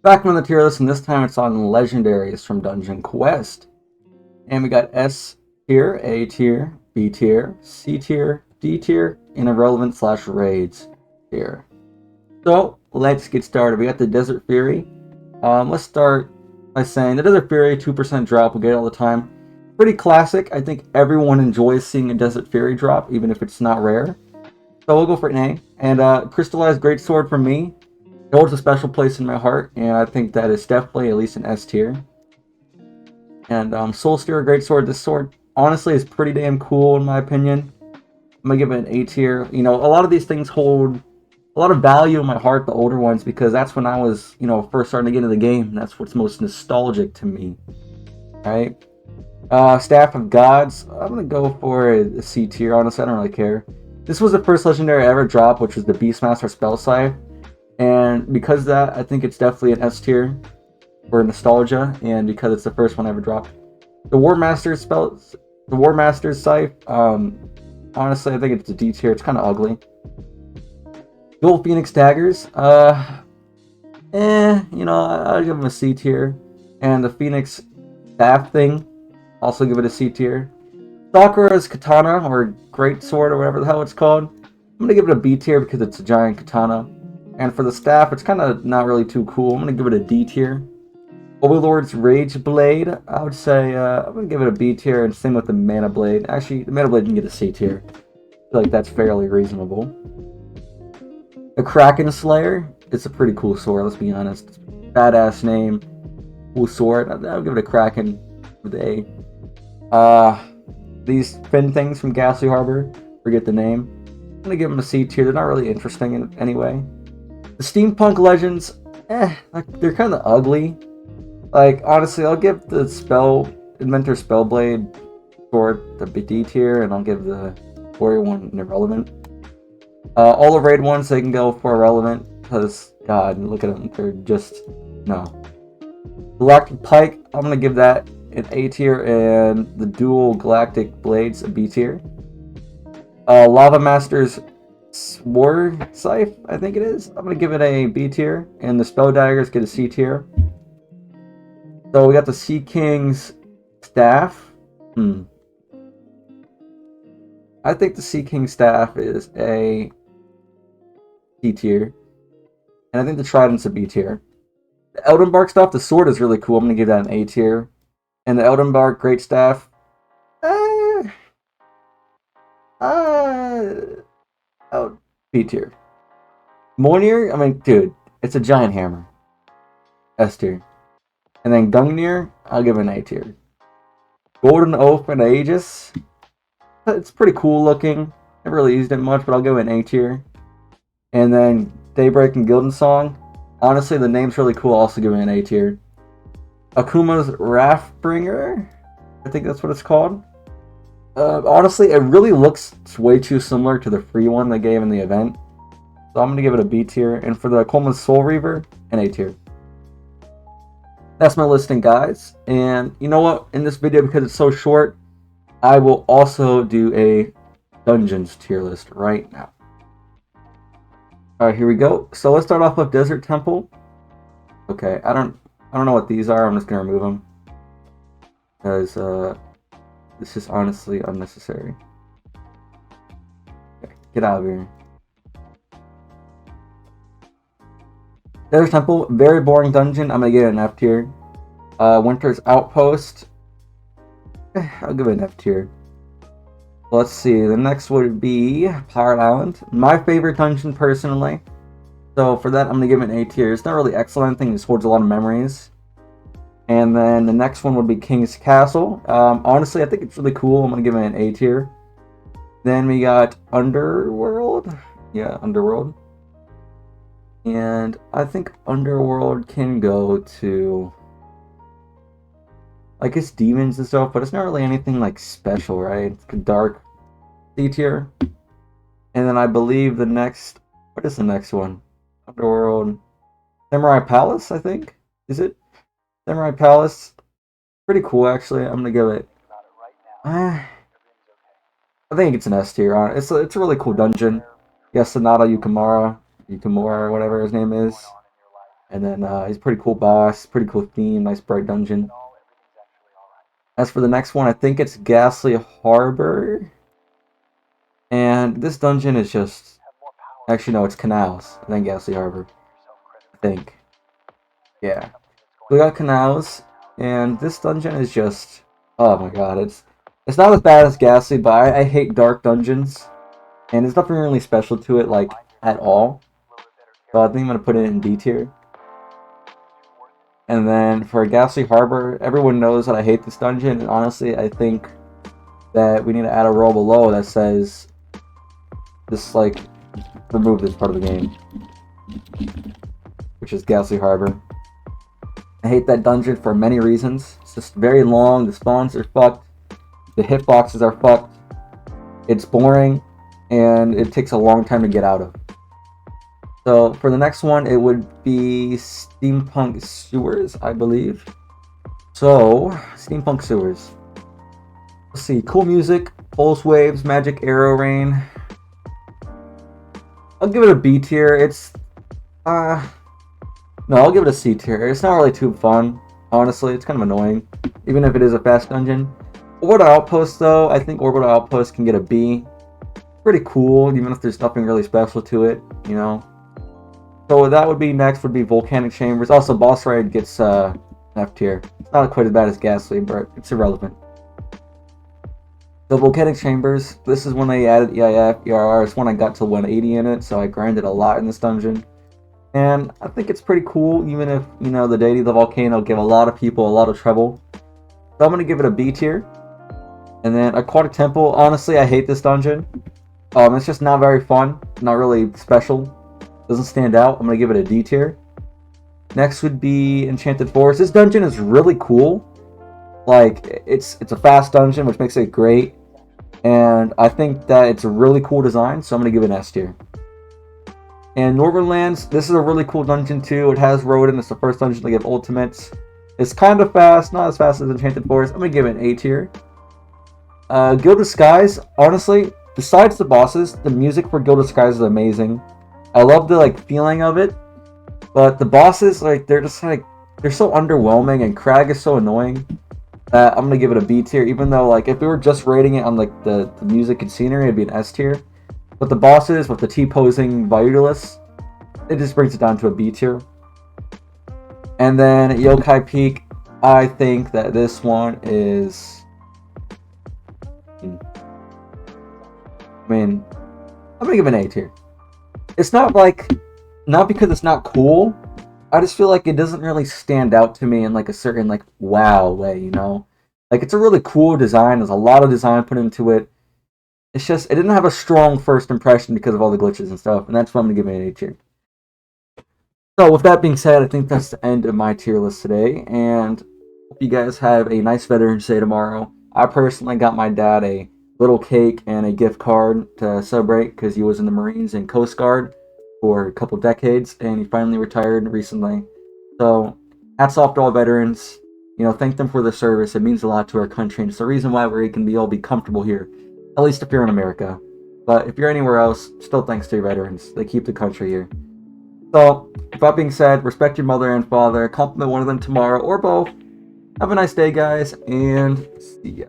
Back on the tier list, and this time it's on Legendaries from Dungeon Quest. And we got S tier, A tier, B tier, C tier, D tier, and irrelevant slash raids tier. So let's get started. We got the Desert Fury. Let's start by saying the Desert Fury 2% drop. We get it all the time. Pretty classic. I think everyone enjoys seeing a Desert Fury drop, even if it's not rare. So we'll go for an A. And Crystallized Greatsword for me. It holds a special place in my heart, and I think that is definitely at least an S tier. And Soul Stealer Greatsword. This sword honestly is pretty damn cool in my opinion. I'm gonna give it an A tier. You know, a lot of these things hold a lot of value in my heart, the older ones, because that's when I was, first starting to get into the game. That's what's most nostalgic to me. Right? Staff of Gods. I'm gonna go for a C tier. Honestly, I don't really care. This was the first legendary I ever dropped, which was the Beastmaster Spell Scythe. And because of that, I think it's definitely an S tier for nostalgia, and because it's the first one I ever dropped. The War Master's Scythe. Honestly, I think it's a D tier. It's kind of ugly. Dual Phoenix Daggers. I'll give them a C tier. And the Phoenix Staff thing, also give it a C tier. Sakura's Katana, or Great Sword, or whatever the hell it's called. I'm gonna give it a B tier because it's a giant katana. And for the staff, it's kind of not really too cool. I'm gonna give it a D tier. Overlord's Rage Blade, I would say I'm gonna give it a B tier, and same with the Mana Blade. Actually, the Mana Blade can get a C tier. I feel like that's fairly reasonable. The Kraken Slayer, it's a pretty cool sword, let's be honest. Badass name, cool sword. I'll give it a Kraken with A. These fin things from Ghastly Harbor, forget the name. I'm gonna give them a C tier. They're not really interesting in any way. The Steampunk Legends, they're kind of ugly. Like, honestly, I'll give the Inventor Spellblade sword the D tier, and I'll give the Warrior one an irrelevant. All the raid ones, they can go for irrelevant, because, God, look at them, they're just, no. Galactic Pike, I'm going to give that an A tier, and the Dual Galactic Blades a B tier. Lava Master's War Scythe, I think it is. I'm going to give it a B tier, and the Spell Daggers get a C tier. So we got the Sea King's Staff. I think the Sea King Staff is a C tier. And I think the Trident's a B tier. The Eldenbark stuff, the sword is really cool. I'm going to give that an A tier. And the Eldenbark Great Staff, B tier. Mjolnir, I mean, dude, it's a giant hammer. S tier. And then Gungnir, I'll give it an A tier. Golden Oath and Aegis, it's pretty cool looking. Never really used it much, but I'll give it an A tier. And then Daybreak and Guildensong, honestly, the name's really cool. I'll also give it an A tier. Akuma's Wrathbringer, I think that's what it's called. Honestly, it really looks way too similar to the free one they gave in the event. So I'm going to give it a B tier. And for the Coleman's Soul Reaver, an A tier. That's my listing, guys. And you know what? In this video, because it's so short, I will also do a Dungeons tier list right now. Alright, here we go. So let's start off with Desert Temple. Okay, I don't know what these are. I'm just going to remove them. Because this is honestly unnecessary. Okay, get out of here. Desert Temple, very boring dungeon. I'm going to give it an F tier. Winter's Outpost, I'll give it an F tier. Let's see, the next would be Pirate Island. My favorite dungeon, personally. So for that, I'm going to give it an A tier. It's not really excellent. I think it just holds a lot of memories. And then the next one would be King's Castle. Honestly, I think it's really cool. I'm going to give it an A tier. Then we got Underworld. Yeah, Underworld. And I think Underworld can go to, I guess, demons and stuff, but it's not really anything like special, right? It's dark, C tier. And then I believe the next, what is the next one? Underworld, Samurai Palace, I think. Is it? Samurai Palace. Pretty cool, actually. I'm gonna give it. I think it's an S tier. It's a really cool dungeon. Yes, Sonata Yukamura, or whatever his name is. And then he's a pretty cool boss, pretty cool theme, nice bright dungeon. As for the next one, I think it's Ghastly Harbor. And this dungeon is just... Actually, no, it's Canals, and then Ghastly Harbor. I think. Yeah. We got Canals, and this dungeon is just... Oh my god, it's not as bad as Ghastly, but I hate dark dungeons. And there's nothing really special to it, like, at all. So I think I'm going to put it in D tier. And then for Ghastly Harbor, everyone knows that I hate this dungeon, and honestly, I think that we need to add a row below that says, just like, remove this part of the game. Which is Ghastly Harbor. I hate that dungeon for many reasons. It's just very long, the spawns are fucked, the hitboxes are fucked, it's boring, and it takes a long time to get out of. So for the next one, it would be Steampunk Sewers, I believe. So, Steampunk Sewers. Let's see, cool music, pulse waves, magic arrow rain. I'll give it a B tier. It's, no, I'll give it a C tier. It's not really too fun, honestly. It's kind of annoying, even if it is a fast dungeon. Orbital Outpost, though, I think Orbital Outpost can get a B. Pretty cool, even if there's nothing really special to it, you know. So that would be next, would be Volcanic Chambers. Also, Boss Raid gets F tier. It's not quite as bad as Ghastly, but it's irrelevant. So Volcanic Chambers, this is when they added EIF, ERR. It's when I got to 180 in it, so I grinded a lot in this dungeon. And I think it's pretty cool, even if, you know, the deity of the volcano give a lot of people a lot of trouble. So I'm going to give it a B tier. And then Aquatic Temple, honestly, I hate this dungeon. It's just not very fun, not really special. Doesn't stand out. I'm going to give it a D tier. Next would be Enchanted Forest. This dungeon is really cool. Like, it's a fast dungeon, which makes it great. And I think that it's a really cool design, so I'm going to give it an S tier. And Northern Lands, this is a really cool dungeon too. It has Rodent. It's the first dungeon to give ultimates. It's kind of fast, not as fast as Enchanted Forest. I'm going to give it an A tier. Gilded Skies, honestly, besides the bosses, the music for Gilded Skies is amazing. I love the like feeling of it, but the bosses, like, they're just like, they're so underwhelming, and Crag is so annoying that I'm gonna give it a B tier. Even though, like, if we were just rating it on like the music and scenery, it'd be an S tier. But the bosses with the T-posing Vitalists, it just brings it down to a B tier. And then Yokai Peak, I think that this one is, I mean, I'm gonna give it an A tier. It's not like, not because it's not cool, I just feel like it doesn't really stand out to me in like a certain like wow way, you know? Like, it's a really cool design, there's a lot of design put into it. It's just, it didn't have a strong first impression because of all the glitches and stuff, and that's why I'm gonna give it an A tier. So with that being said, I think that's the end of my tier list today, and hope you guys have a nice Veterans Day tomorrow. I personally got my dad a little cake and a gift card to celebrate because he was in the Marines and Coast Guard for a couple decades, and he finally retired recently. So hats off to all veterans. You know, thank them for their service. It means a lot to our country, and it's the reason why we can all be comfortable here, at least if you're in America. But if you're anywhere else, still thanks to your veterans. They keep the country here. So, with that being said, respect your mother and father, compliment one of them tomorrow, or both. Have a nice day, guys, and see ya.